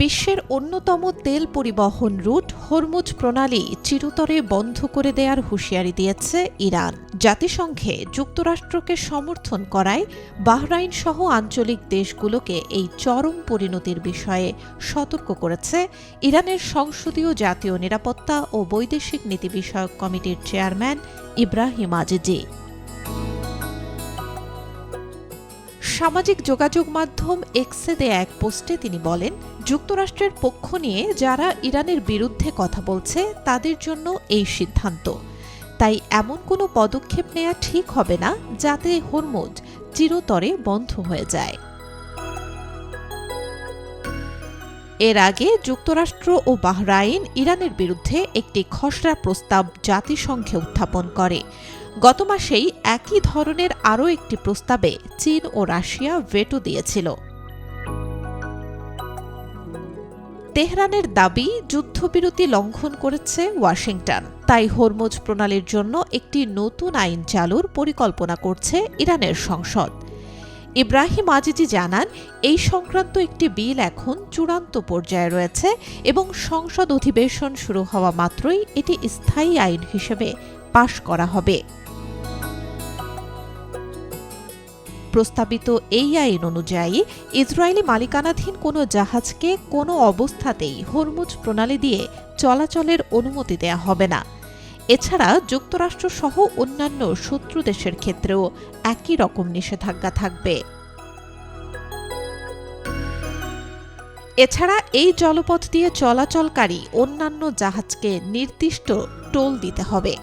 বিশ্বের অন্যতম তেল পরিবহন রুট হরমুজ প্রণালী চিরতরে বন্ধ করে দেওয়ার হুঁশিয়ারি দিয়েছে ইরান। জাতিসংঘে যুক্তরাষ্ট্রকে সমর্থন করায় বাহরাইন সহ আঞ্চলিক দেশগুলোকে এই চরম পরিণতির বিষয়ে সতর্ক করেছে ইরানের সংসদীয় জাতীয় নিরাপত্তা ও বৈদেশিক নীতি বিষয়ক কমিটির চেয়ারম্যান ইব্রাহিম আজিজি। সামাজিক যোগাযোগ মাধ্যম এক্সে দেয়া এক পোস্টে তিনি বলেন, যুক্তরাষ্ট্রের পক্ষ নিয়ে যারা ইরানের বিরুদ্ধে কথা বলছে তাদের জন্য এই সিদ্ধান্ত। তাই এমন কোনো পদক্ষেপ নেওয়া ঠিক হবে না যাতে হরমুজ চিরতরে বন্ধ হয়ে যায়। এর আগে যুক্তরাষ্ট্র ও বাহরাইন ইরানের বিরুদ্ধে একটি খসড়া প্রস্তাব জাতিসংঘে উত্থাপন করে। গত মাসেই একই ধরনের আরও একটি প্রস্তাবে চীন ও রাশিয়া ভেটো দিয়েছিল। তেহরানের দাবি যুদ্ধবিরতি লঙ্ঘন করেছে ওয়াশিংটন, তাই হরমুজ প্রণালীর জন্য একটি নতুন আইন চালুর পরিকল্পনা করছে ইরানের সংসদ। ইব্রাহিম আজিজি জানান, এই সংক্রান্ত একটি বিল এখন চূড়ান্ত পর্যায়ে রয়েছে এবং সংসদ অধিবেশন শুরু হওয়া মাত্রই এটি স্থায়ী আইন হিসেবে পাশ করা হবে। প্রস্তাবিত এই আইন অনুযায়ী ইসরায়েলি মালিকানাধীন কোনো জাহাজকে কোনো অবস্থাতেই হরমুজ প্রণালী দিয়ে চলাচলের অনুমতি দেয়া হবে না। এছাড়া যুক্তরাষ্ট্রসহ অন্যান্য শত্রু দেশের ক্ষেত্রেও একই রকম নিষেধাজ্ঞা থাকবে। এছাড়া এই জলপথ দিয়ে চলাচলকারী অন্যান্য জাহাজকে নির্দিষ্ট টোল দিতে হবে,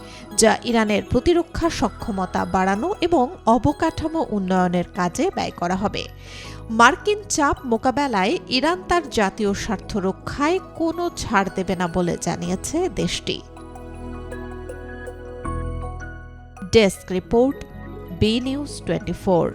যা ইরানের প্রতিরক্ষা সক্ষমতা বাড়ানো এবং অবকাঠামো উন্নয়নের কাজে ব্যয় করা হবে। মার্কিন চাপ মোকাবেলায় ইরান তার জাতীয় স্বার্থ রক্ষায় কোনো ছাড় দেবে না বলে জানিয়েছে দেশটি। Desk report, B news 24।